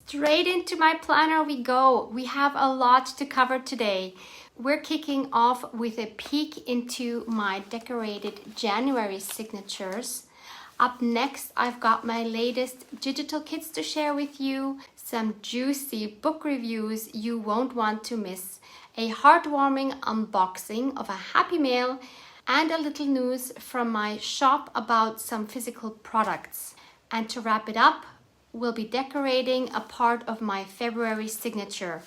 Straight into my planner we go. We have a lot to cover today. We're kicking off with a peek into my decorated January signatures. Up next, I've got my latest digital kits to share with you, some juicy book reviews you won't want to miss, a heartwarming unboxing of a Happy Mail, and a little news from my shop about some physical products. And to wrap it up, we'll be decorating a part of my February signature.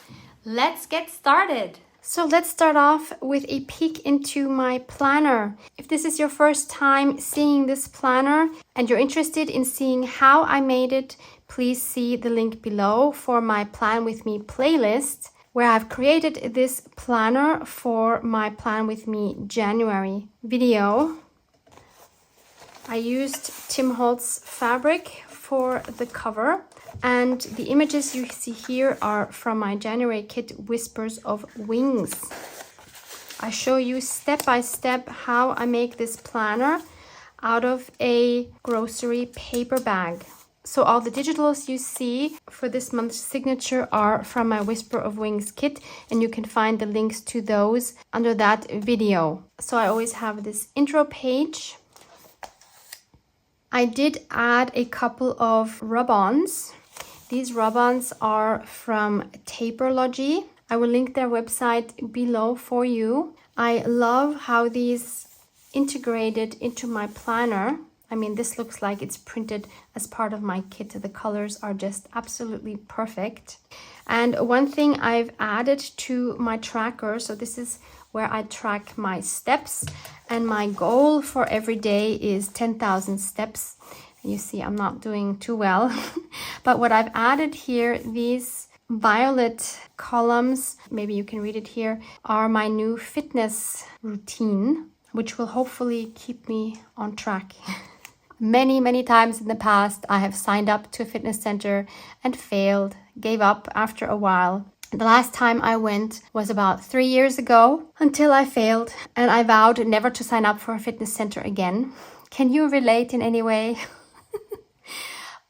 Let's get started. So let's start off with a peek into my planner. If this is your first time seeing this planner and you're interested in seeing how I made it, please see the link below for my Plan With Me playlist, where I've created this planner for my Plan With Me January video. I used Tim Holtz fabric for the cover, and the images you see here are from my January kit, Whispers of Wings. I show you step by step how I make this planner out of a grocery paper bag. So all the digitals you see for this month's signature are from my Whisper of Wings kit, and you can find the links to those under that video. So I always have this intro page. I did add a couple of rub-ons. These rub-ons are from Taperlogy. I will link their website below for you. I love how these integrated into my planner. I mean, this looks like it's printed as part of my kit. The colors are just absolutely perfect. And one thing I've added to my tracker, so this is where I track my steps, and my goal for every day is 10,000 steps. You see, I'm not doing too well. But what I've added here, these violet columns, maybe you can read it here, are my new fitness routine, which will hopefully keep me on track. Many times in the past, I have signed up to a fitness center and failed, gave up after a while. The last time I went was about 3 years ago, until I failed, and I vowed never to sign up for a fitness center again. Can you relate in any way?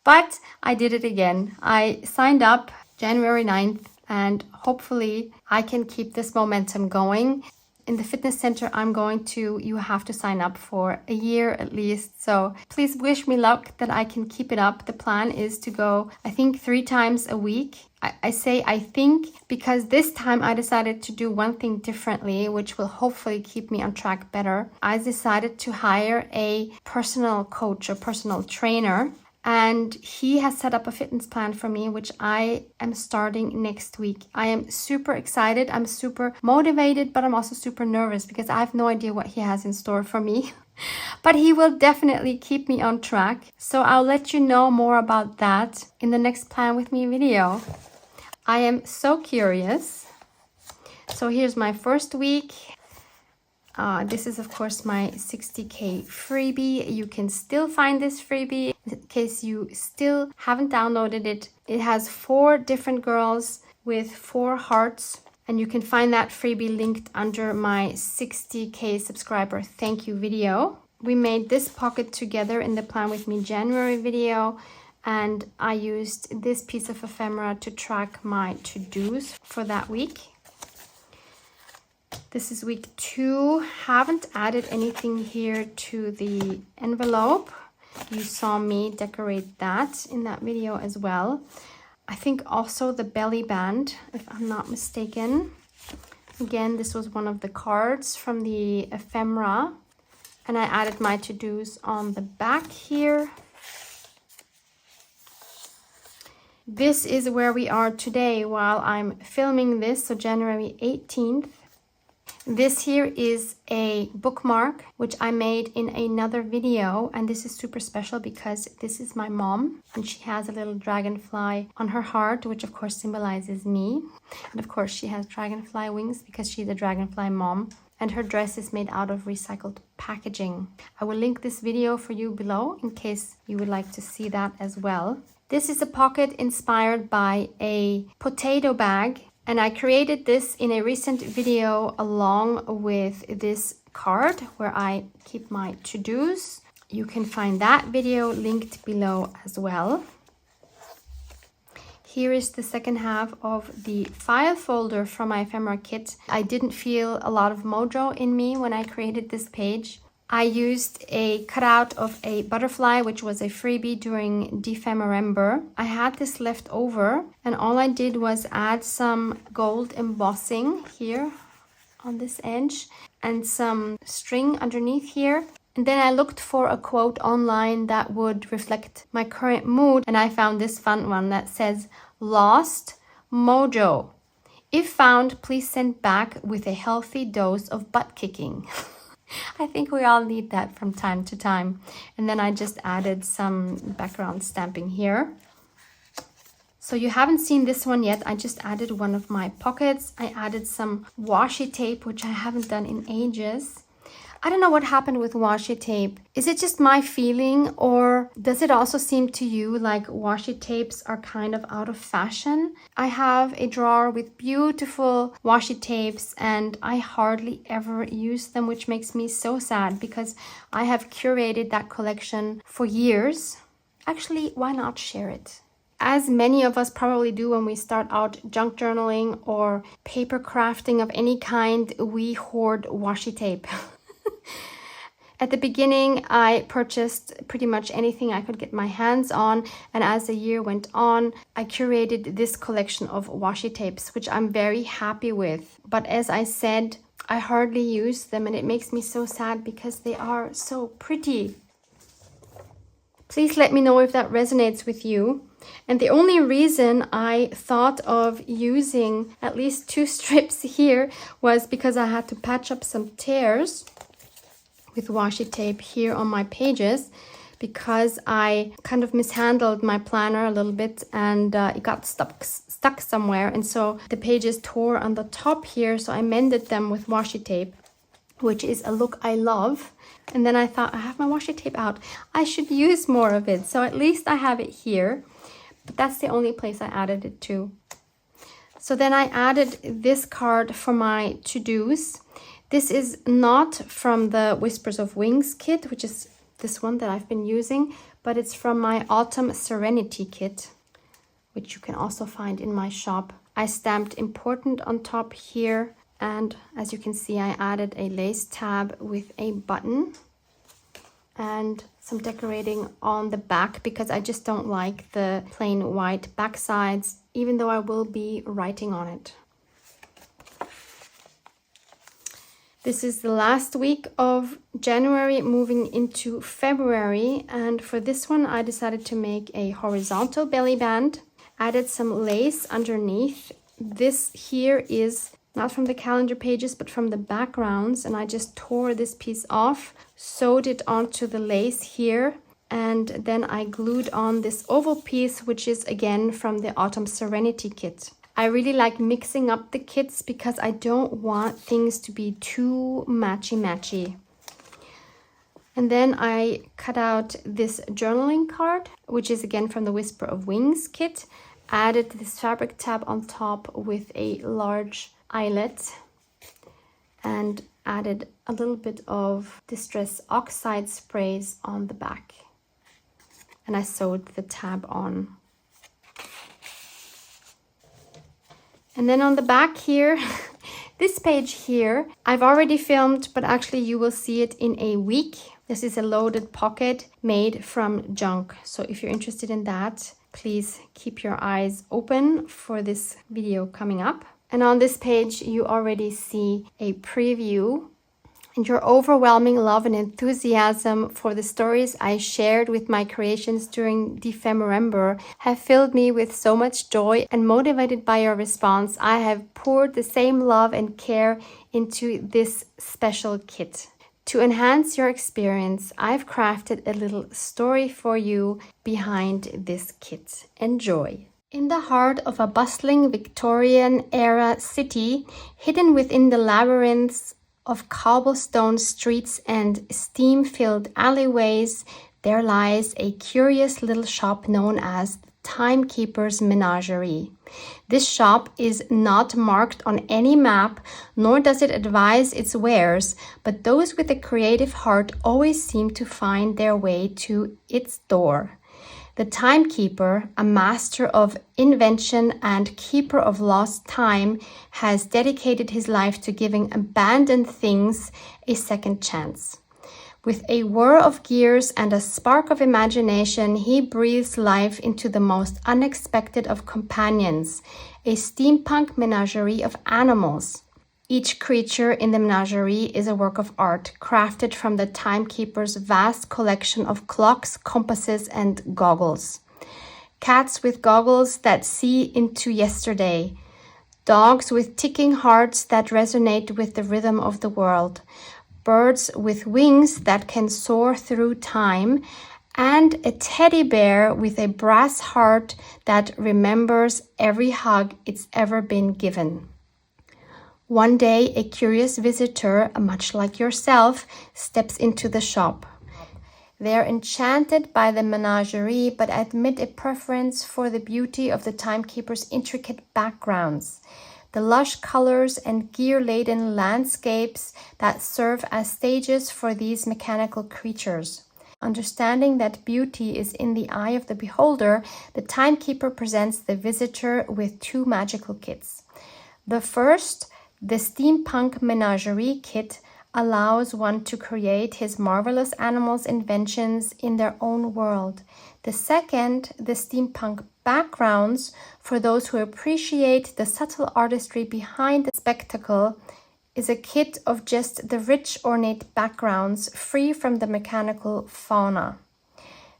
But I did it again. I signed up January 9th, and hopefully I can keep this momentum going. In the fitness center I'm going to, you have to sign up for a year at least. So please wish me luck that I can keep it up. The plan is to go, I think, 3 times a week. I say I think because this time I decided to do one thing differently, which will hopefully keep me on track better. I decided to hire a personal coach or personal trainer, and he has set up a fitness plan for me, which I am starting next week. I am super excited. I'm super motivated, but I'm also super nervous because I have no idea what he has in store for me. But he will definitely keep me on track. So I'll let you know more about that in the next Plan With Me video. I am so curious. So here's my first week. This is of course my 60K freebie. You can still find this freebie in case you still haven't downloaded it. It has 4 different girls with 4 hearts, and you can find that freebie linked under my 60K subscriber thank you video. We made this pocket together in the Plan With Me January video, and I used this piece of ephemera to track my to-dos for that week. This is week 2. Haven't added anything here to the envelope. You saw me decorate that in that video as well. I think also the belly band, if I'm not mistaken. Again, this was one of the cards from the ephemera. And I added my to-dos on the back here. This is where we are today while I'm filming this, so January 18th. This here is a bookmark which I made in another video, and this is super special because this is my mom, and she has a little dragonfly on her heart, which of course symbolizes me. And of course she has dragonfly wings because she's a dragonfly mom, and her dress is made out of recycled packaging. I will link this video for you below in case you would like to see that as well. This is a pocket inspired by a potato bag, and I created this in a recent video along with this card where I keep my to-dos. You can find that video linked below as well. Here is the second half of the file folder from my ephemera kit. I didn't feel a lot of mojo in me when I created this page. I used a cutout of a butterfly, which was a freebie during Defemorember. I had this left over, and all I did was add some gold embossing here on this edge and some string underneath here. And then I looked for a quote online that would reflect my current mood, and I found this fun one that says, "Lost mojo. If found, please send back with a healthy dose of butt kicking." I think we all need that from time to time. And then I just added some background stamping here. So you haven't seen this one yet. I just added one of my pockets. I added some washi tape, which I haven't done in ages. I don't know what happened with washi tape. Is it just my feeling, or does it also seem to you like washi tapes are kind of out of fashion? I have a drawer with beautiful washi tapes and I hardly ever use them, which makes me so sad because I have curated that collection for years. Actually, why not share it? As many of us probably do when we start out junk journaling or paper crafting of any kind, we hoard washi tape. At the beginning, I purchased pretty much anything I could get my hands on, and as the year went on, I curated this collection of washi tapes, which I'm very happy with. But as I said, I hardly use them, and it makes me so sad because they are so pretty. Please let me know if that resonates with you. And the only reason I thought of using at least 2 strips here was because I had to patch up some tears with washi tape here on my pages, because I kind of mishandled my planner a little bit and it got stuck somewhere, and so the pages tore on the top here, so I mended them with washi tape, which is a look I love. And then I thought, I have my washi tape out, I should use more of it, so at least I have it here, but that's the only place I added it to. So then I added this card for my to-dos. This is not from the Whispers of Wings kit, which is this one that I've been using, but it's from my Autumn Serenity kit, which you can also find in my shop. I stamped important on top here, and as you can see, I added a lace tab with a button and some decorating on the back because I just don't like the plain white back sides, even though I will be writing on it. This is the last week of January, moving into February, and for this one I decided to make a horizontal belly band, added some lace underneath. This here is not from the calendar pages but from the backgrounds, and I just tore this piece off, sewed it onto the lace here, and then I glued on this oval piece, which is again from the Autumn Serenity kit. I really like mixing up the kits because I don't want things to be too matchy-matchy. And then I cut out this journaling card, which is again from the Whisper of Wings kit. Added this fabric tab on top with a large eyelet and added a little bit of Distress Oxide sprays on the back. And I sewed the tab on. And then on the back here, this page here, I've already filmed, but actually you will see it in a week. This is a loaded pocket made from junk. So if you're interested in that, please keep your eyes open for this video coming up. And on this page, you already see a preview. And your overwhelming love and enthusiasm for the stories I shared with my creations during Defemorember have filled me with so much joy, and motivated by your response, I have poured the same love and care into this special kit. To enhance your experience, I've crafted a little story for you behind this kit. Enjoy! In the heart of a bustling Victorian-era city, hidden within the labyrinths of cobblestone streets and steam-filled alleyways, there lies a curious little shop known as the Timekeeper's Menagerie. This shop is not marked on any map, nor does it advise its wares, but those with a creative heart always seem to find their way to its door. The timekeeper, a master of invention and keeper of lost time, has dedicated his life to giving abandoned things a second chance. With a whir of gears and a spark of imagination, he breathes life into the most unexpected of companions, a steampunk menagerie of animals. Each creature in the menagerie is a work of art, crafted from the timekeeper's vast collection of clocks, compasses, and goggles. Cats with goggles that see into yesterday. Dogs with ticking hearts that resonate with the rhythm of the world. Birds with wings that can soar through time. And a teddy bear with a brass heart that remembers every hug it's ever been given. One day, a curious visitor, much like yourself, steps into the shop. They're enchanted by the menagerie, but admit a preference for the beauty of the timekeeper's intricate backgrounds, the lush colors and gear-laden landscapes that serve as stages for these mechanical creatures. Understanding that beauty is in the eye of the beholder, the timekeeper presents the visitor with two magical kits. The first, the Steampunk Menagerie Kit, allows one to create his marvelous animals' inventions in their own world. The second, the Steampunk Backgrounds, for those who appreciate the subtle artistry behind the spectacle, is a kit of just the rich, ornate backgrounds, free from the mechanical fauna.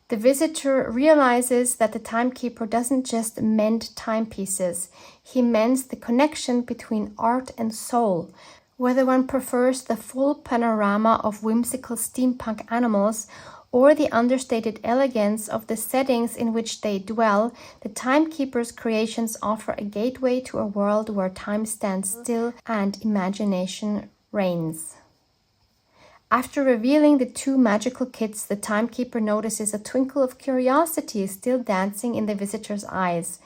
The visitor realizes that the timekeeper doesn't just mend timepieces, he mends the connection between art and soul. Whether one prefers the full panorama of whimsical steampunk animals or the understated elegance of the settings in which they dwell, the timekeeper's creations offer a gateway to a world where time stands still and imagination reigns. After revealing the two magical kits, the timekeeper notices a twinkle of curiosity still dancing in the visitor's eyes.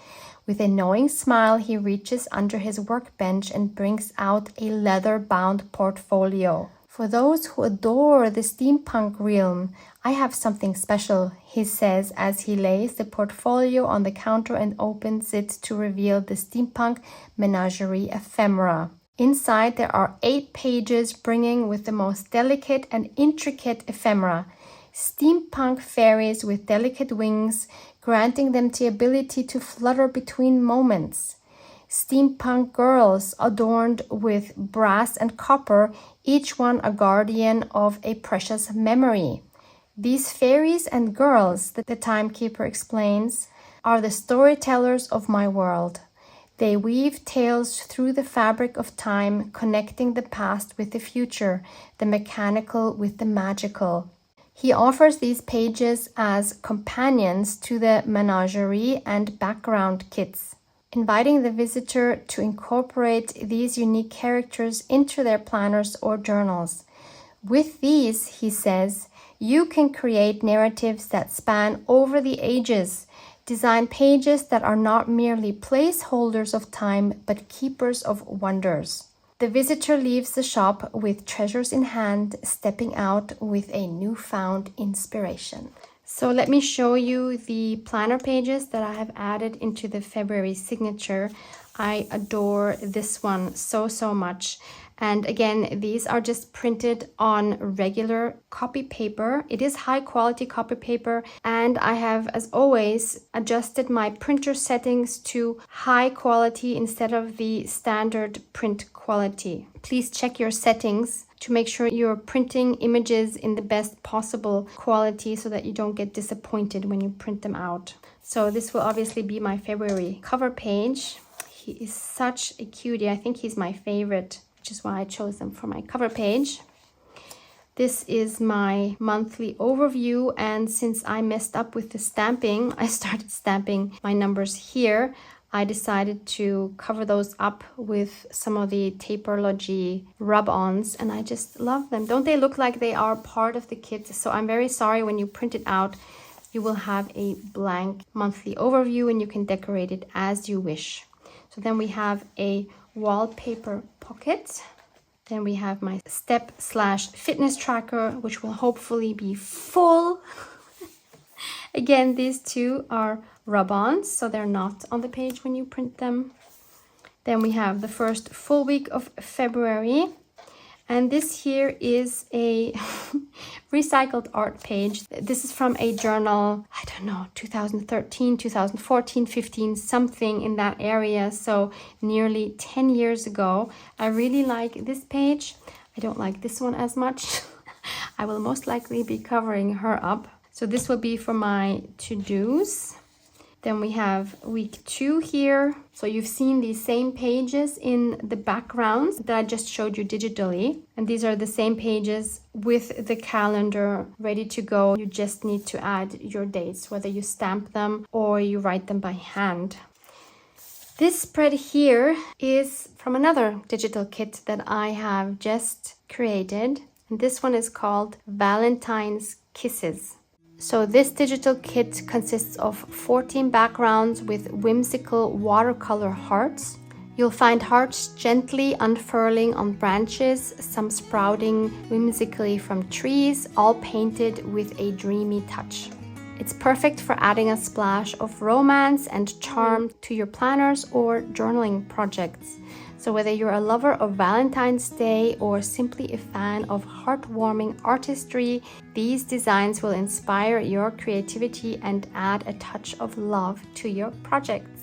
With a knowing smile, he reaches under his workbench and brings out a leather-bound portfolio. For those who adore the steampunk realm, I have something special, he says as he lays the portfolio on the counter and opens it to reveal the Steampunk Menagerie Ephemera. Inside there are 8 pages brimming with the most delicate and intricate ephemera, steampunk fairies with delicate wings, granting them the ability to flutter between moments. Steampunk girls adorned with brass and copper, each one a guardian of a precious memory. These fairies and girls, the timekeeper explains, are the storytellers of my world. They weave tales through the fabric of time, connecting the past with the future, the mechanical with the magical. He offers these pages as companions to the menagerie and background kits, inviting the visitor to incorporate these unique characters into their planners or journals. With these, he says, you can create narratives that span over the ages, design pages that are not merely placeholders of time, but keepers of wonders. The visitor leaves the shop with treasures in hand, stepping out with a newfound inspiration. So let me show you the planner pages that I have added into the February signature. I adore this one so much. And again, these are just printed on regular copy paper. It is high quality copy paper, and I have, as always, adjusted my printer settings to high quality instead of the standard print quality. Please check your settings to make sure you're printing images in the best possible quality so that you don't get disappointed when you print them out. So this will obviously be my February cover page. He is such a cutie. I think he's my favorite, which is why I chose them for my cover page. This is my monthly overview, and since I messed up with the stamping, I started stamping my numbers here. I decided to cover those up with some of the Taperlogy rub-ons, and I just love them. Don't they look like they are part of the kit? So I'm very sorry, when you print it out, you will have a blank monthly overview and you can decorate it as you wish. So then we have a wallpaper pocket. Then we have my step/fitness tracker, which will hopefully be full. Again, these two are rub-ons, so they're not on the page when you print them. Then we have the first full week of February. And this here is a recycled art page. This is from a journal, I don't know, 2013, 2014, 15, something in that area. So nearly 10 years ago. I really like this page. I don't like this one as much. I will most likely be covering her up. So this will be for my to-dos. Then we have week 2 here. So you've seen these same pages in the backgrounds that I just showed you digitally. And these are the same pages with the calendar ready to go. You just need to add your dates, whether you stamp them or you write them by hand. This spread here is from another digital kit that I have just created. And this one is called Valentine's Kisses. So this digital kit consists of 14 backgrounds with whimsical watercolor hearts. You'll find hearts gently unfurling on branches, some sprouting whimsically from trees, all painted with a dreamy touch. It's perfect for adding a splash of romance and charm to your planners or journaling projects. So whether you're a lover of Valentine's Day or simply a fan of heartwarming artistry, these designs will inspire your creativity and add a touch of love to your projects.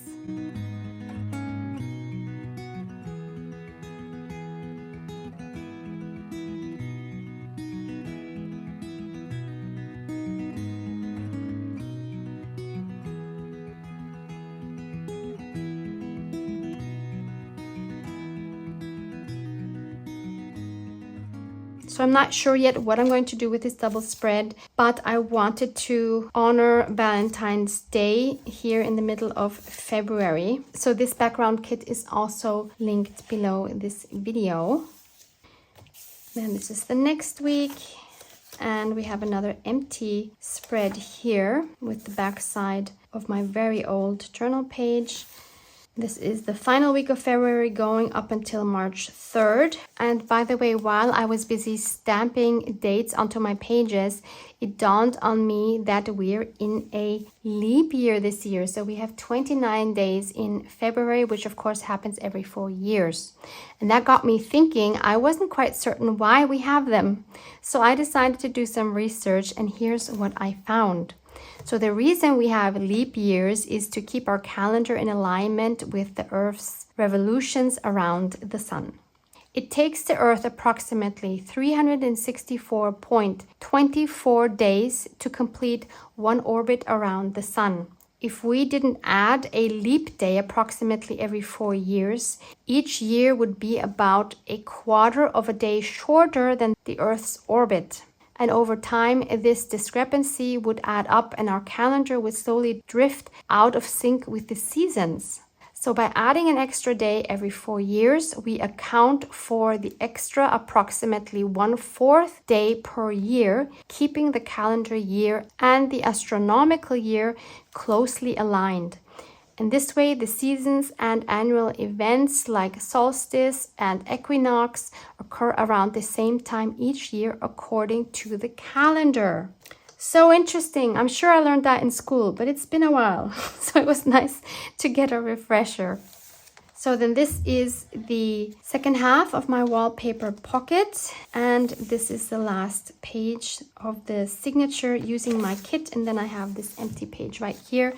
So I'm not sure yet what I'm going to do with this double spread, but I wanted to honor Valentine's Day here in the middle of February. So this background kit is also linked below this video. Then this is the next week. And we have another empty spread here with the back side of my very old journal page. This is the final week of February going up until March 3rd. And by the way, while I was busy stamping dates onto my pages, it dawned on me that we're in a leap year this year. So we have 29 days in February, which of course happens every 4 years. And that got me thinking. I wasn't quite certain why we have them. So I decided to do some research, and here's what I found. So the reason we have leap years is to keep our calendar in alignment with the Earth's revolutions around the sun. It takes the Earth approximately 364.24 days to complete one orbit around the sun. If we didn't add a leap day approximately every 4 years, each year would be about a quarter of a day shorter than the Earth's orbit. And over time, this discrepancy would add up and our calendar would slowly drift out of sync with the seasons. So by adding an extra day every 4 years, we account for the extra approximately 1/4 day per year, keeping the calendar year and the astronomical year closely aligned. In this way, the seasons and annual events like solstice and equinox occur around the same time each year according to the calendar. So interesting. I'm sure I learned that in school, but it's been a while. So it was nice to get a refresher. So then this is the second half of my wallpaper pocket. And this is the last page of the signature using my kit. And then I have this empty page right here,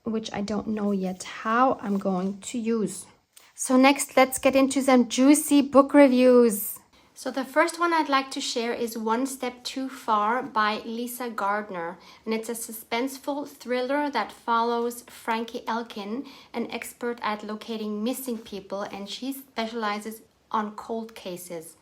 which I don't know yet how I'm going to use. So next, let's get into some juicy book reviews. So the first one I'd like to share is One Step Too Far by Lisa Gardner. And it's a suspenseful thriller that follows Frankie Elkin, an expert at locating missing people, and she specializes on cold cases.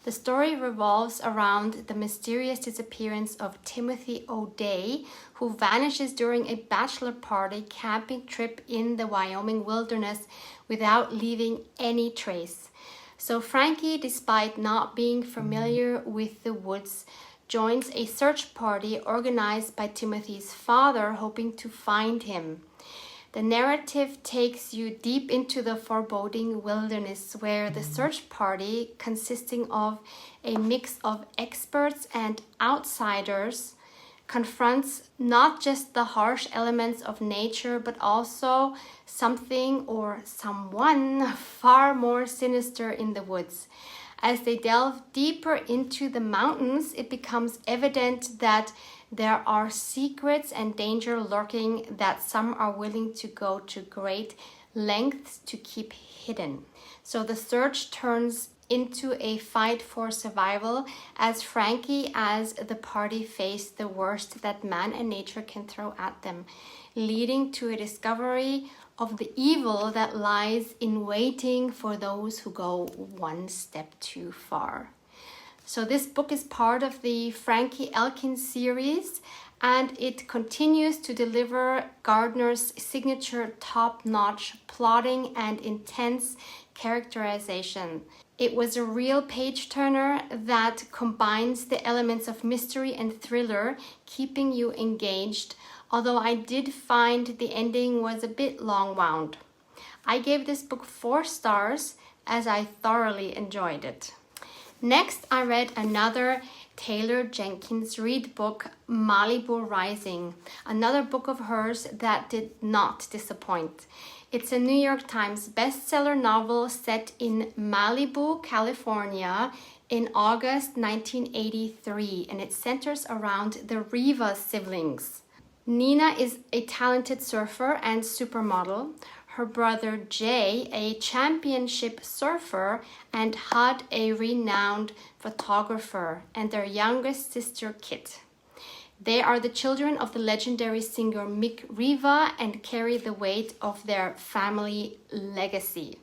The story revolves around the mysterious disappearance of Timothy O'Day, who vanishes during a bachelor party camping trip in the Wyoming wilderness without leaving any trace. So Frankie, despite not being familiar with the woods, joins a search party organized by Timothy's father, hoping to find him. The narrative takes you deep into the foreboding wilderness, where the search party, consisting of a mix of experts and outsiders, confronts not just the harsh elements of nature, but also something or someone far more sinister in the woods. As they delve deeper into the mountains, it becomes evident that there are secrets and danger lurking that some are willing to go to great lengths to keep hidden. So the search turns into a fight for survival as Frankie as the party face the worst that man and nature can throw at them, leading to a discovery of the evil that lies in waiting for those who go one step too far. So this book is part of the Frankie Elkin series, and it continues to deliver Gardner's signature top-notch plotting and intense characterization. It was a real page-turner that combines the elements of mystery and thriller, keeping you engaged, although I did find the ending was a bit long-wound. I gave this book 4 stars as I thoroughly enjoyed it. Next, I read another Taylor Jenkins Reid book, Malibu Rising, another book of hers that did not disappoint. It's a New York Times bestseller novel set in Malibu, California in August 1983, and it centers around the Rivas siblings. Nina is a talented surfer and supermodel. Her brother Jay, a championship surfer, and Hud, a renowned photographer, and their youngest sister Kit. They are the children of the legendary singer Mick Riva and carry the weight of their family legacy.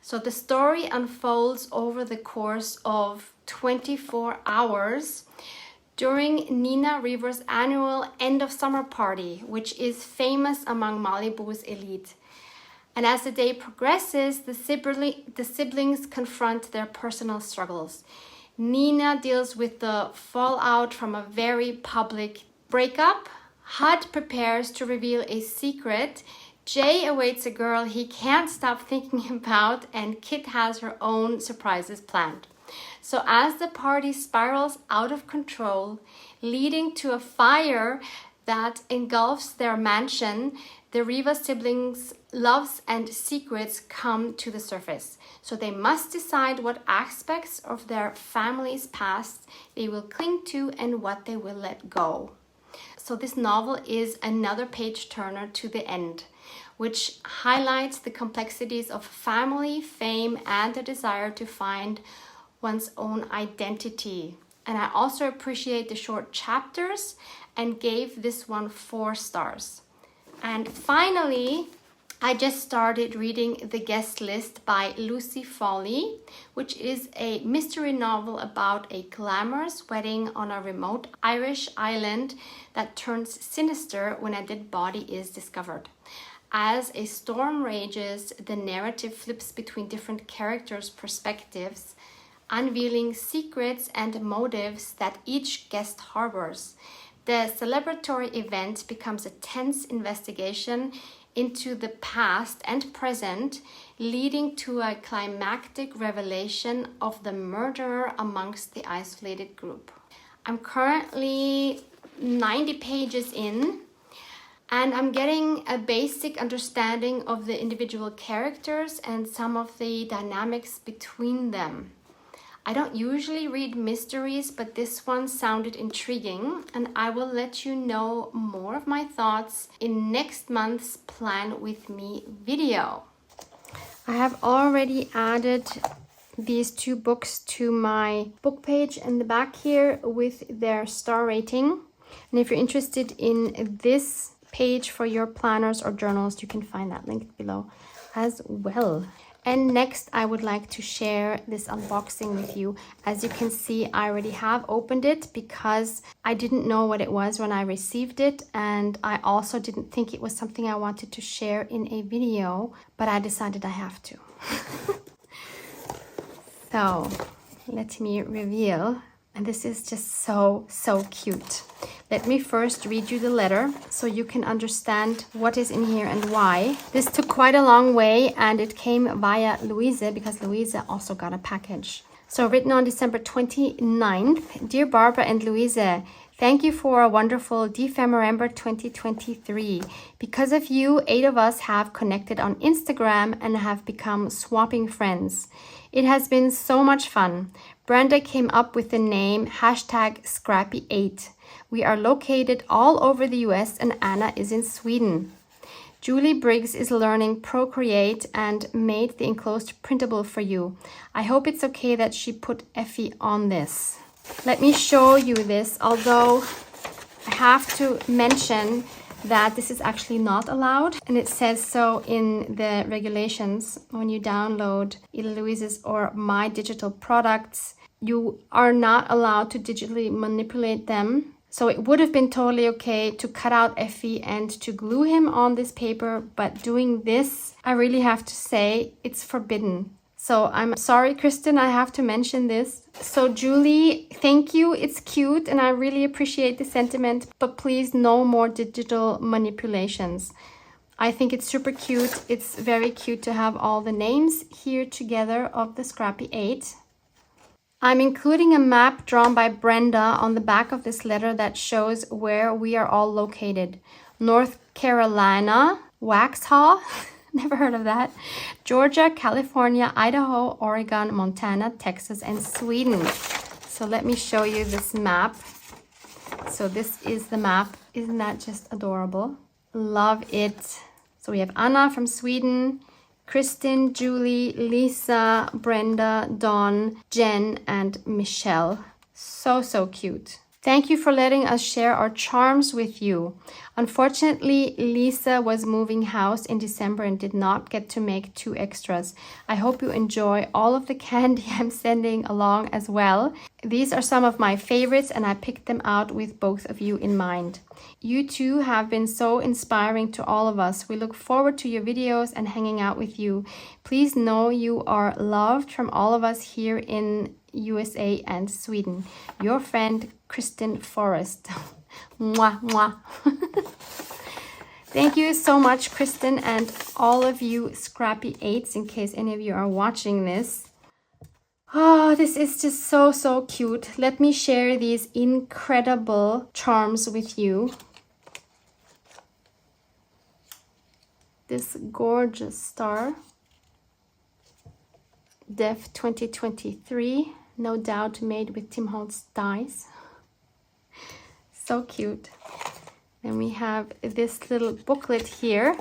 So the story unfolds over the course of 24 hours during Nina Riva's annual end of summer party, which is famous among Malibu's elite. And as the day progresses, the siblings confront their personal struggles. Nina deals with the fallout from a very public breakup. Hud prepares to reveal a secret. Jay awaits a girl he can't stop thinking about, and Kit has her own surprises planned. So as the party spirals out of control, leading to a fire that engulfs their mansion, the Riva siblings' loves and secrets come to the surface. So they must decide what aspects of their family's past they will cling to and what they will let go. So this novel is another page-turner to the end, which highlights the complexities of family, fame, and the desire to find one's own identity. And I also appreciate the short chapters and gave this one 4 stars. And finally, I just started reading The Guest List by Lucy Foley, which is a mystery novel about a glamorous wedding on a remote Irish island that turns sinister when a dead body is discovered. As a storm rages, the narrative flips between different characters' perspectives, unveiling secrets and motives that each guest harbors. The celebratory event becomes a tense investigation into the past and present, leading to a climactic revelation of the murderer amongst the isolated group. I'm currently 90 pages in, and I'm getting a basic understanding of the individual characters and some of the dynamics between them. I don't usually read mysteries, but this one sounded intriguing, and I will let you know more of my thoughts in next month's Plan With Me video. I have already added these 2 books to my book page in the back here with their star rating. And if you're interested in this page for your planners or journals, you can find that linked below as well. And next, I would like to share this unboxing with you. As you can see, I already have opened it because I didn't know what it was when I received it. And I also didn't think it was something I wanted to share in a video, but I decided I have to. So, let me reveal. And this is just so cute. Let me first read you the letter so you can understand what is in here and why. This took quite a long way, and it came via Louise because Louise also got a package. So written on December 29th, Dear Barbara and Louise, Thank you for a wonderful Defemember 2023. Because of you, 8 of us have connected on Instagram and have become swapping friends. It has been so much fun. Brenda came up with the name #Scrappy8. We are located all over the US and Anna is in Sweden. Julie Briggs is learning Procreate and made the enclosed printable for you. I hope it's okay that she put Effie on this. Let me show you this, although I have to mention that this is actually not allowed, and it says so in the regulations. When you download Eloise's or my digital products, you are not allowed to digitally manipulate them. So it would have been totally okay to cut out Effie and to glue him on this paper, but doing this, I really have to say, it's forbidden. So I'm sorry, Kristen, I have to mention this. So Julie, thank you. It's cute and I really appreciate the sentiment, but please no more digital manipulations. I think it's super cute. It's very cute to have all the names here together of the Scrappy 8. I'm including a map drawn by Brenda on the back of this letter that shows where we are all located. North Carolina, Waxhaw. Never heard of that. Georgia, California, Idaho, Oregon, Montana, Texas, and Sweden. So let me show you this map. So this is the map. Isn't that just adorable? Love it. So we have Anna from Sweden, Kristen, Julie, Lisa, Brenda, Dawn, Jen, and Michelle. So, so cute. Thank you for letting us share our charms with you. Unfortunately, Lisa was moving house in December and did not get to make 2 extras. I hope you enjoy all of the candy I'm sending along as well. These are some of my favorites and I picked them out with both of you in mind. You two have been so inspiring to all of us. We look forward to your videos and hanging out with you. Please know you are loved from all of us here in USA and Sweden. Your friend, Kristen Forrest. Mwah, mwah. Thank you so much, Kristen, and all of you Scrappy 8s, in case any of you are watching this. Oh, this is just so, so cute. Let me share these incredible charms with you. This gorgeous star. Def 2023. No doubt made with Tim Holtz dies. So cute. Then we have this little booklet here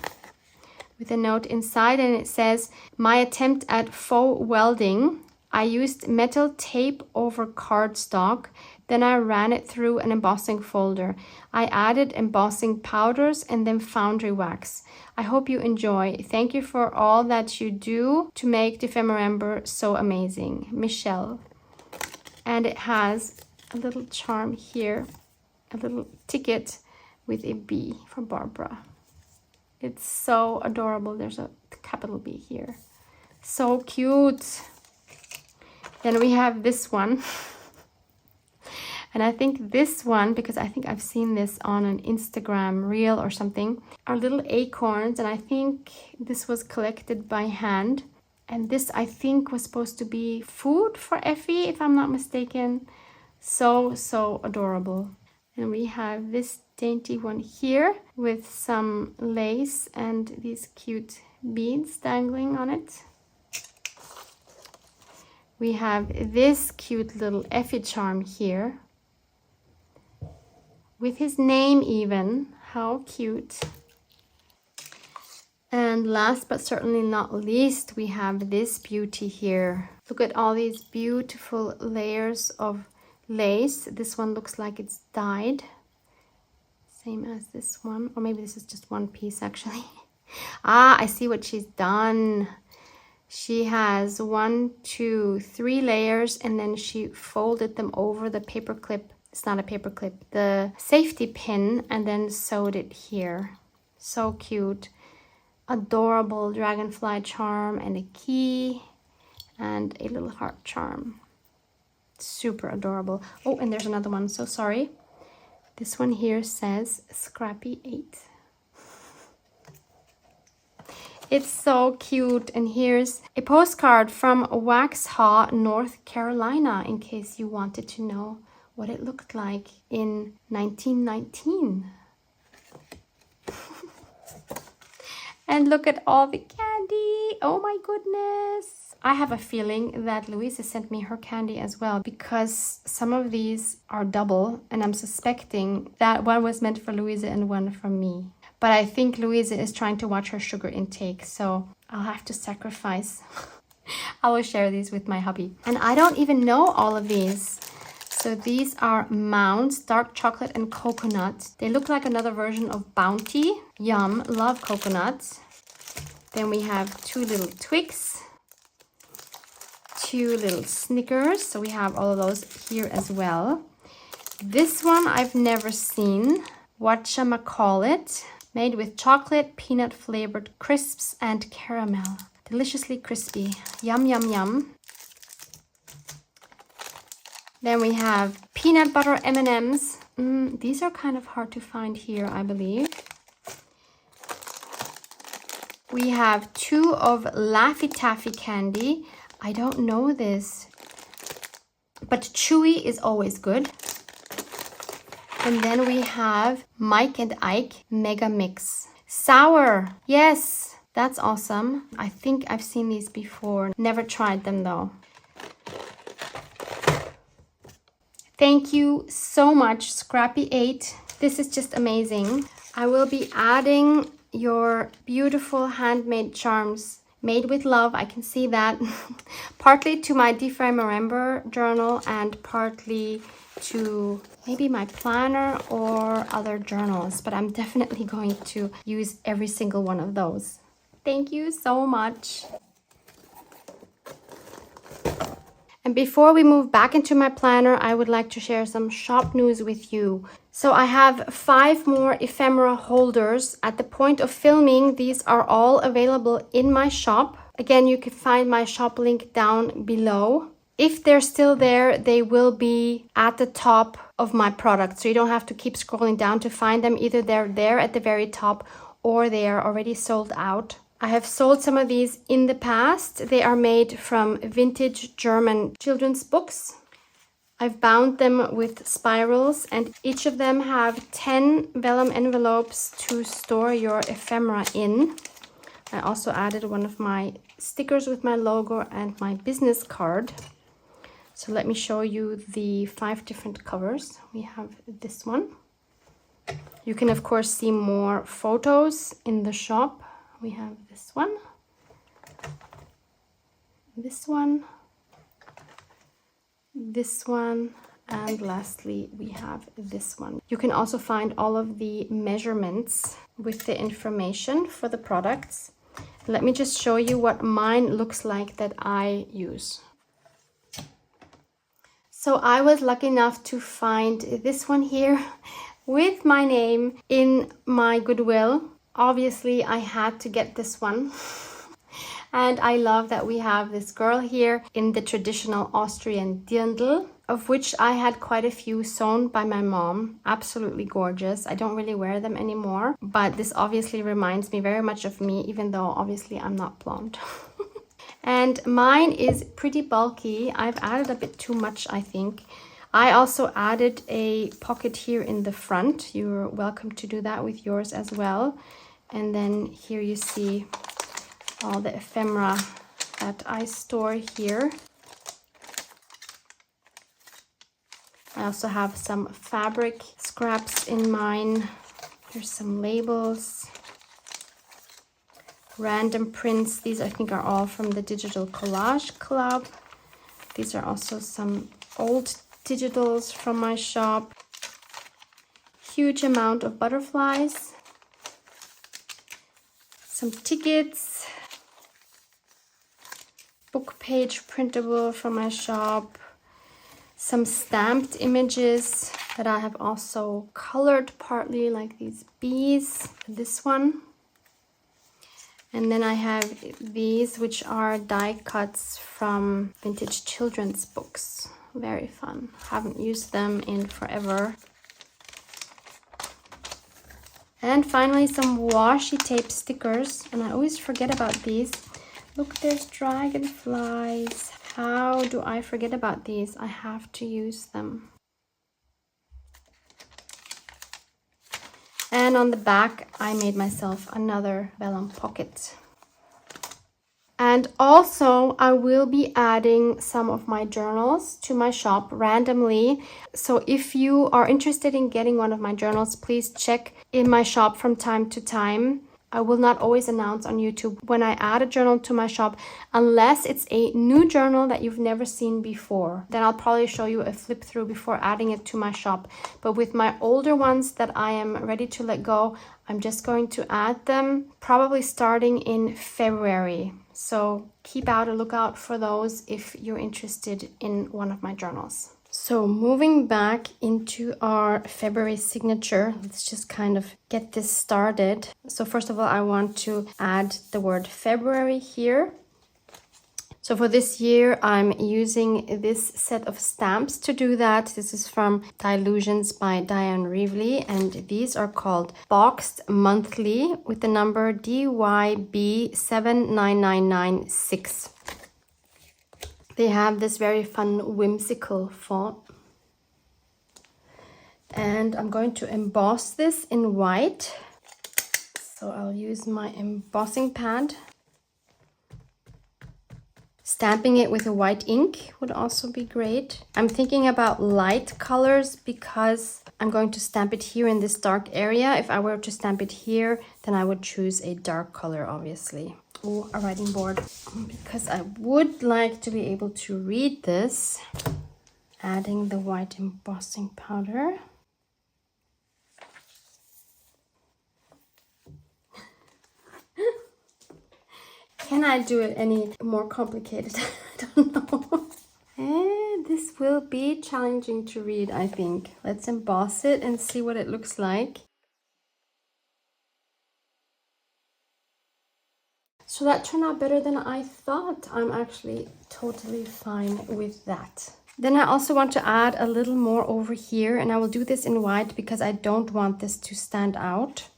with a note inside, and it says, my attempt at faux welding. I used metal tape over cardstock. Then I ran it through an embossing folder. I added embossing powders and then foundry wax. I hope you enjoy. Thank you for all that you do to make Defemember so amazing. Michelle. And it has a little charm here, a little ticket with a B for Barbara. It's so adorable. There's a capital B here. So cute. Then we have this one. And I think this one, because I think I've seen this on an Instagram reel or something, are little acorns. And I think this was collected by hand. And this, I think, was supposed to be food for Effie, if I'm not mistaken. So, so adorable. And we have this dainty one here with some lace and these cute beads dangling on it. We have this cute little Effie charm here. With his name even. How cute. And last but certainly not least, we have this beauty here. Look at all these beautiful layers of lace. This one looks like it's dyed. Same as this one. Or maybe this is just one piece actually. Ah, I see what she's done. She has 1, 2, 3 layers and then she folded them over the paper clip. It's not a paper clip. The safety pin, and then sewed it here. So cute. Adorable dragonfly charm and a key and a little heart charm. Super adorable. Oh, and there's another one. So sorry. This one here says Scrappy 8. It's so cute. And here's a postcard from Waxhaw, North Carolina, in case you wanted to know what it looked like in 1919. And look at all the candy. Oh my goodness. I have a feeling that Louisa sent me her candy as well, because some of these are double, and I'm suspecting that one was meant for Louisa and one for me. But I think Louisa is trying to watch her sugar intake, so I'll have to sacrifice. I will share these with my hubby. And I don't even know all of these. So these are Mounds, dark chocolate and coconut. They look like another version of Bounty. Yum, love coconuts. Then we have 2 little Twix, 2 little Snickers. So we have all of those here as well. This one I've never seen. Whatchamacallit, made with chocolate, peanut flavored crisps and caramel. Deliciously crispy. Yum, yum, yum. Then we have peanut butter M&Ms. These are kind of hard to find here, I believe. We have 2 of Laffy Taffy candy. I don't know this, but chewy is always good. And then we have Mike and Ike Mega Mix. Sour, yes, that's awesome. I think I've seen these before. Never tried them though. Thank you so much, Scrappy8. This is just amazing. I will be adding your beautiful handmade charms made with love. I can see that. Partly to my DeFi Remember journal and partly to maybe my planner or other journals. But I'm definitely going to use every single one of those. Thank you so much. And before we move back into my planner, I would like to share some shop news with you. So I have 5 more ephemera holders. At the point of filming, these are all available in my shop. Again, you can find my shop link down below. If they're still there, they will be at the top of my product. So you don't have to keep scrolling down to find them. Either they're there at the very top or they are already sold out. I have sold some of these in the past. They are made from vintage German children's books. I've bound them with spirals and each of them have 10 vellum envelopes to store your ephemera in. I also added one of my stickers with my logo and my business card. So let me show you the 5 different covers. We have this one. You can of course see more photos in the shop. We have this one, this one, this one, and lastly we have this one. You can also find all of the measurements with the information for the products. Let me just show you what mine looks like that I use. So I was lucky enough to find this one here with my name in my Goodwill. Obviously, I had to get this one. And I love that we have this girl here in the traditional Austrian dirndl, of which I had quite a few sewn by my mom. Absolutely gorgeous. I don't really wear them anymore, but this obviously reminds me very much of me, even though obviously I'm not blonde. And mine is pretty bulky. I've added a bit too much, I think. I also added a pocket here in the front. You're welcome to do that with yours as well. And then here you see all the ephemera that I store here. I also have some fabric scraps in mine. Here's some labels. Random prints. These I think are all from the Digital Collage Club. These are also some old digitals from my shop. Huge amount of butterflies. Some tickets. Book page printable from my shop. Some stamped images that I have also colored partly, like these bees. This one. And then I have these, which are die cuts from vintage children's books. Very fun. Haven't used them in forever. And finally some washi tape stickers. And I always forget about these. Look, there's dragonflies. How do I forget about these? I have to use them. And on the back, I made myself another vellum pocket. And also, I will be adding some of my journals to my shop randomly. So if you are interested in getting one of my journals, please check in my shop from time to time. I will not always announce on YouTube when I add a journal to my shop, unless it's a new journal that you've never seen before. Then I'll probably show you a flip through before adding it to my shop. But with my older ones that I am ready to let go, I'm just going to add them probably starting in February. So keep out a lookout for those if you're interested in one of my journals. So moving back into our February signature, let's just kind of get this started. So first of all, I want to add the word February here. So for this year, I'm using this set of stamps to do that. This is from Dilutions by Diane Reevely, and these are called Boxed Monthly with the number DYB79996. They have this very fun, whimsical font. And I'm going to emboss this in white. So I'll use my embossing pad. Stamping it with a white ink would also be great. I'm thinking about light colors because I'm going to stamp it here in this dark area. If I were to stamp it here, then I would choose a dark color, obviously. Or a writing board, because I would like to be able to read this. Adding the white embossing powder. Can I do it any more complicated? I don't know. And this will be challenging to read, I think. Let's emboss it and see what it looks like. So that turned out better than I thought. I'm actually totally fine with that. Then I also want to add a little more over here, and I will do this in white because I don't want this to stand out.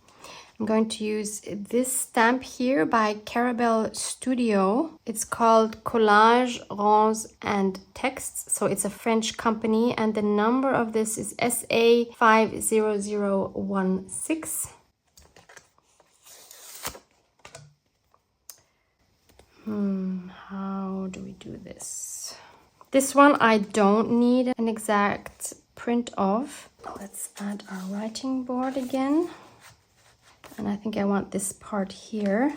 I'm going to use this stamp here by Carabelle Studio. It's called Collage, Rose and Texts. So it's a French company, and the number of this is SA50016. How do we do this? This one I don't need an exact print of. Let's add our writing board again. And I think I want this part here.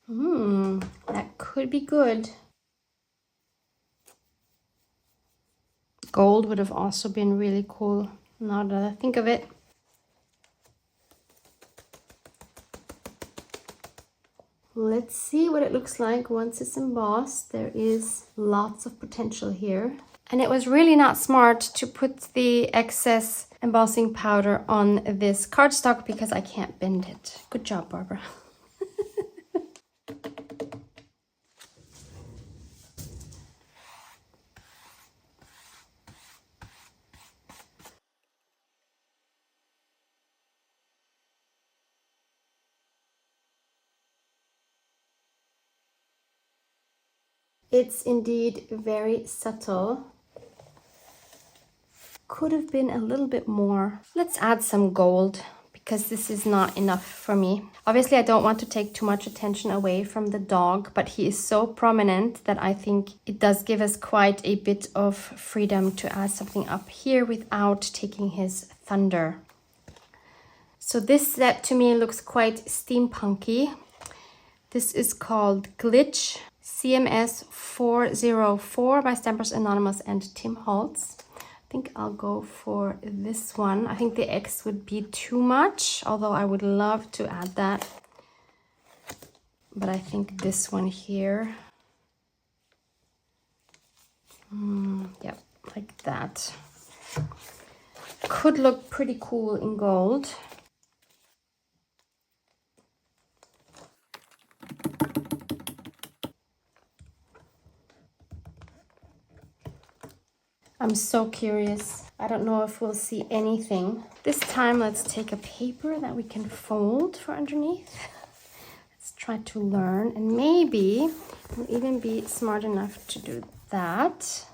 That could be good. Gold would have also been really cool, now that I think of it. Let's see what it looks like once it's embossed. There is lots of potential here. And it was really not smart to put the excess embossing powder on this cardstock because I can't bend it. Good job, Barbara. It's indeed very subtle. Could have been a little bit more. Let's add some gold because this is not enough for me. Obviously, I don't want to take too much attention away from the dog, but he is so prominent that I think it does give us quite a bit of freedom to add something up here without taking his thunder. So this set to me looks quite steampunky. This is called Glitch CMS 404 by Stampers Anonymous and Tim Holtz. I think I'll go for this one. I think the X would be too much, although I would love to add that. But I think this one here. Yep, like that. Could look pretty cool in gold. I'm so curious. I don't know if we'll see anything. This time, let's take a paper that we can fold for underneath. Let's try to learn, and maybe we'll even be smart enough to do that.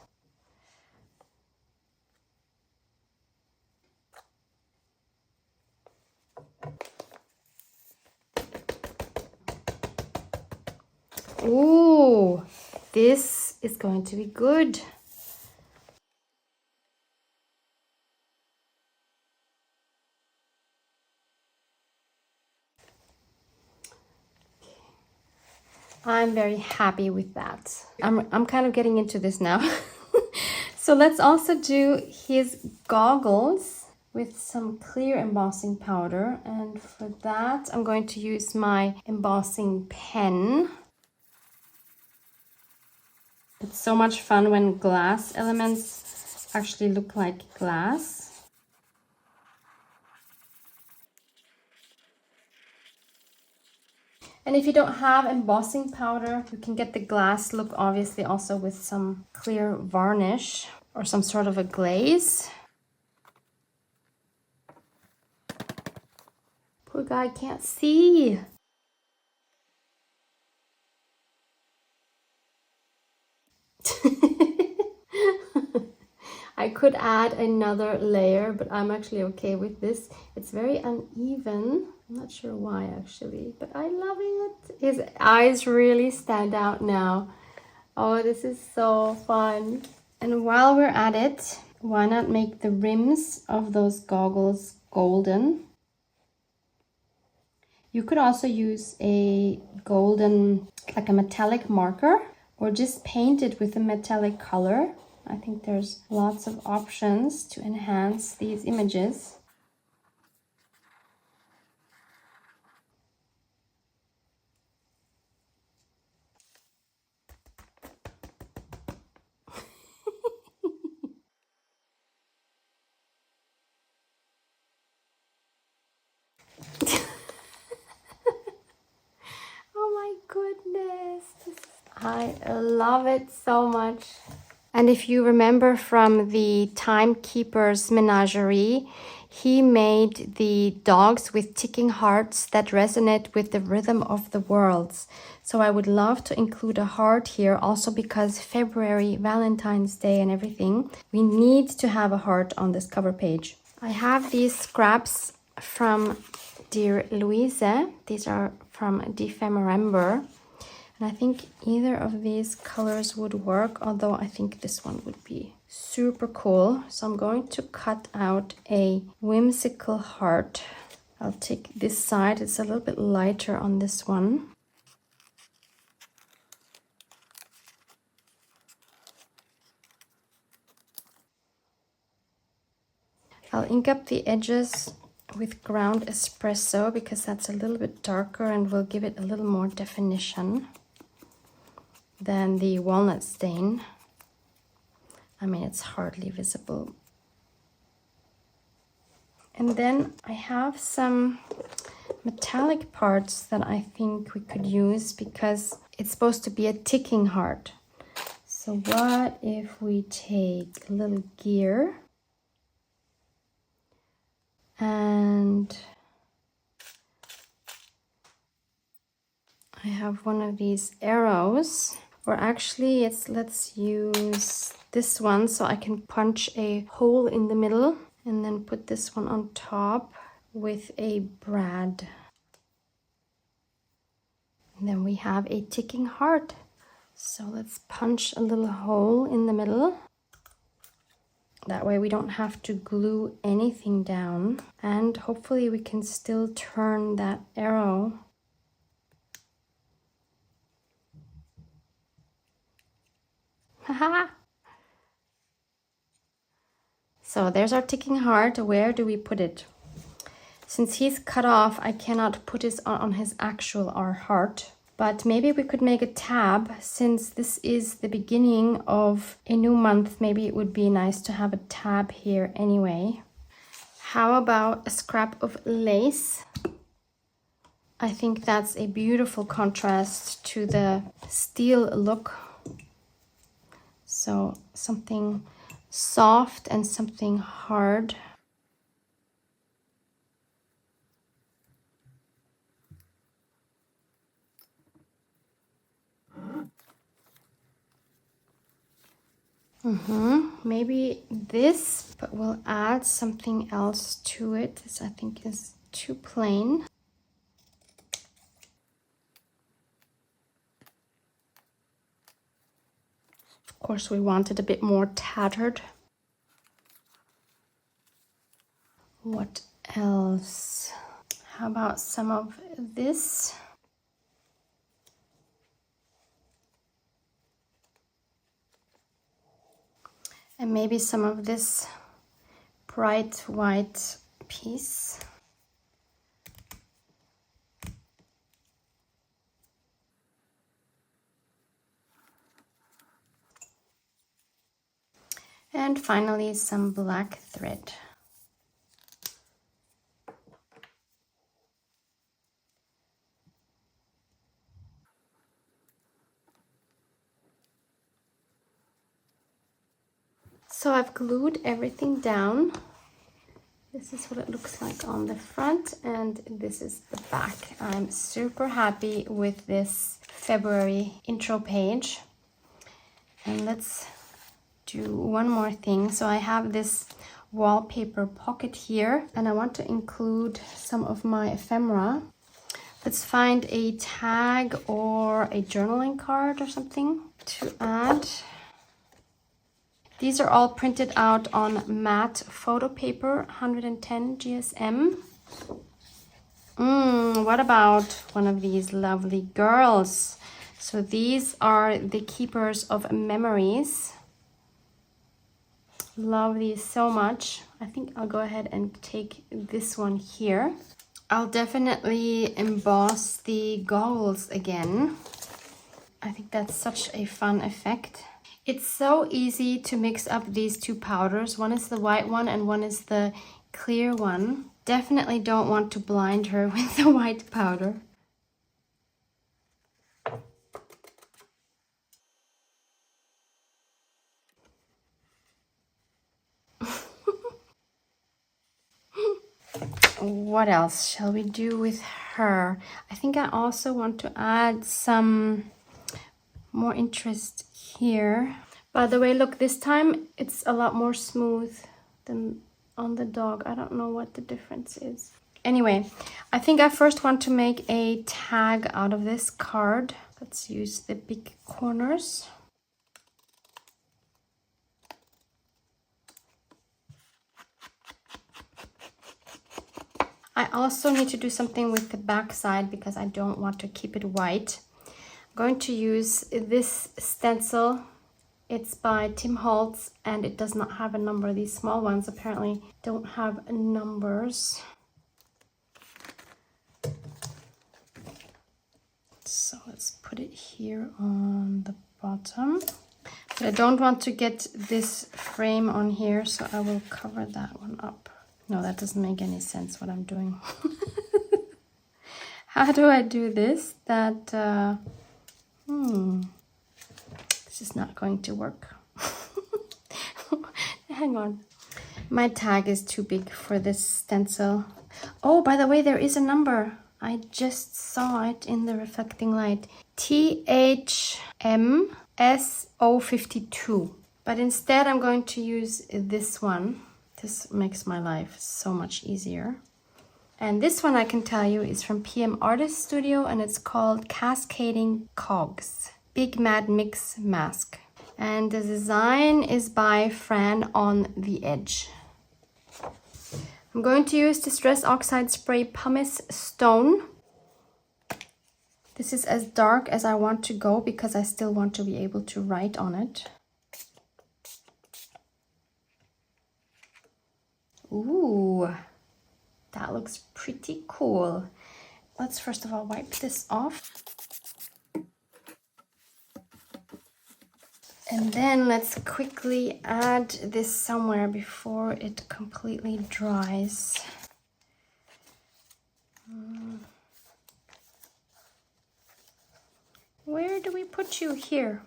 Ooh, this is going to be good. I'm very happy with that. I'm kind of getting into this now. So let's also do his goggles with some clear embossing powder. And for that, I'm going to use my embossing pen. It's so much fun when glass elements actually look like glass. And if you don't have embossing powder, you can get the glass look obviously also with some clear varnish or some sort of a glaze. Poor guy can't see. I could add another layer, but I'm actually okay with this. It's very uneven. I'm not sure why actually, but I love it. His eyes really stand out now. Oh, this is so fun. And while we're at it, why not make the rims of those goggles golden? You could also use a golden, like a metallic marker, or just paint it with a metallic color. I think there's lots of options to enhance these images. Oh my goodness, I love it so much. And if you remember from the Timekeeper's Menagerie, he made the dogs with ticking hearts that resonate with the rhythm of the worlds. So I would love to include a heart here also because February, Valentine's Day and everything, we need to have a heart on this cover page. I have these scraps from Dear Louise. These are from Defemember. And I think either of these colors would work, although I think this one would be super cool. So I'm going to cut out a whimsical heart. I'll take this side. It's a little bit lighter on this one. I'll ink up the edges with ground espresso because that's a little bit darker and will give it a little more definition than the walnut stain. I mean, it's hardly visible. And then I have some metallic parts that I think we could use because it's supposed to be a ticking heart. So what if we take a little gear and I have one of these arrows, or actually let's use this one so I can punch a hole in the middle and then put this one on top with a brad. And then we have a ticking heart. So let's punch a little hole in the middle. That way we don't have to glue anything down. And hopefully we can still turn that arrow. Haha! So there's our ticking heart. Where do we put it? Since he's cut off, I cannot put it on his actual our heart. But maybe we could make a tab. Since this is the beginning of a new month, maybe it would be nice to have a tab here anyway. How about a scrap of lace? I think that's a beautiful contrast to the steel look. So something soft and something hard. Maybe this, but we'll add something else to it. This I think is too plain. course, we want it a bit more tattered. What else? How about some of this? And maybe some of this bright white piece. And finally, some black thread. So I've glued everything down. This is what it looks like on the front, and this is the back. I'm super happy with this February intro page. And let's do one more thing. So I have this wallpaper pocket here, and I want to include some of my ephemera. Let's find a tag or a journaling card or something to add. These are all printed out on matte photo paper, 110 GSM. What about one of these lovely girls? So these are the Keepers of Memories. Love these so much. I think I'll go ahead and take this one here. I'll definitely emboss the goggles again. I think that's such a fun effect. It's so easy to mix up these two powders. One is the white one and one is the clear one. Definitely don't want to blind her with the white powder. What else shall we do with her? I think I also want to add some more interest here. By the way, look, this time it's a lot more smooth than on the dog. I don't know what the difference is. Anyway, I think I first want to make a tag out of this card. Let's use the big corners. I also need to do something with the back side because I don't want to keep it white. I'm going to use this stencil. It's by Tim Holtz and it does not have a number. These small ones apparently don't have numbers. So let's put it here on the bottom. But I don't want to get this frame on here, so I will cover that one up. No, that doesn't make any sense what I'm doing. How do I do this? This is not going to work. Hang on. My tag is too big for this stencil. Oh, by the way, there is a number. I just saw it in the reflecting light. THMSO52. But instead I'm going to use this one. This makes my life so much easier. And this one, I can tell you, is from PM Artist Studio and it's called Cascading Cogs Big Mad Mix Mask. And the design is by Fran on the Edge. I'm going to use Distress Oxide Spray Pumice Stone. This is as dark as I want to go because I still want to be able to write on it. Ooh, that looks pretty cool. Let's first of all wipe this off. And then let's quickly add this somewhere before it completely dries. Where do we put you here?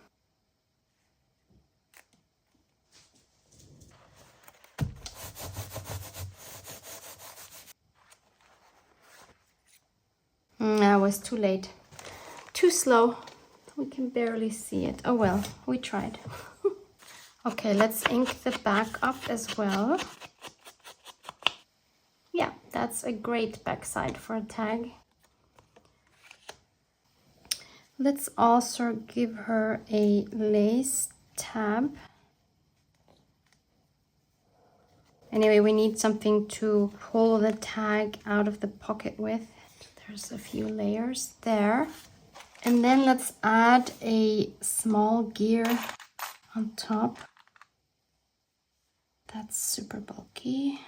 I was too late. Too slow. We can barely see it. Oh well, we tried. Okay, let's ink the back up as well. Yeah, that's a great backside for a tag. Let's also give her a lace tab. Anyway, we need something to pull the tag out of the pocket with. There's a few layers there. And then let's add a small gear on top. That's super bulky.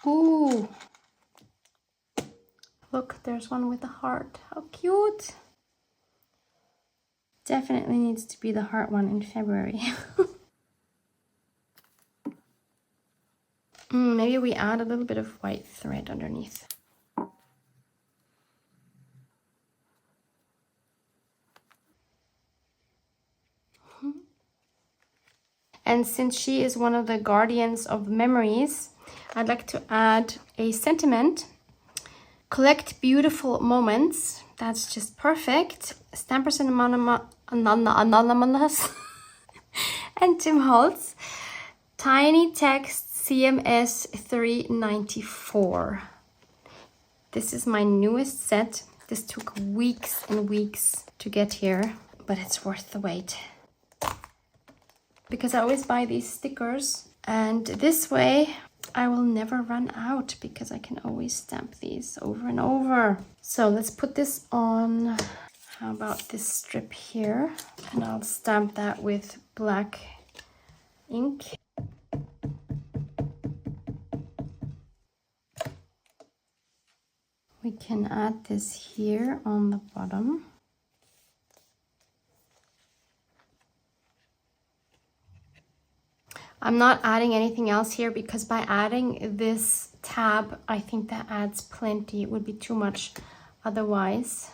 Ooh. Look, there's one with a heart. How cute. Definitely needs to be the heart one in February. Maybe we add a little bit of white thread underneath. And since she is one of the guardians of memories, I'd like to add a sentiment. Collect beautiful moments. That's just perfect. Stampers Anonymous and Tim Holtz. Tiny text CMS 394. This is my newest set. This took weeks and weeks to get here, but it's worth the wait. Because I always buy these stickers, and this way I will never run out because I can always stamp these over and over. So let's put this on. How about this strip here? And I'll stamp that with black ink. We can add this here on the bottom. I'm not adding anything else here because by adding this tab, I think that adds plenty. It would be too much otherwise.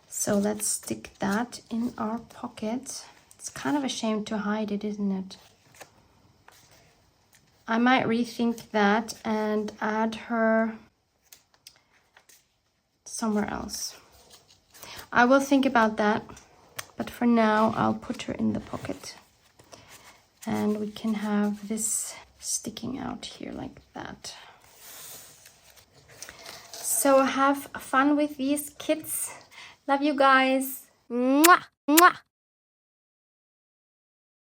So let's stick that in our pocket. It's kind of a shame to hide it, isn't it? I might rethink that and add her somewhere else. I will think about that, but for now I'll put her in the pocket. And we can have this sticking out here like that. So have fun with these kits. Love you guys. Mwah, mwah.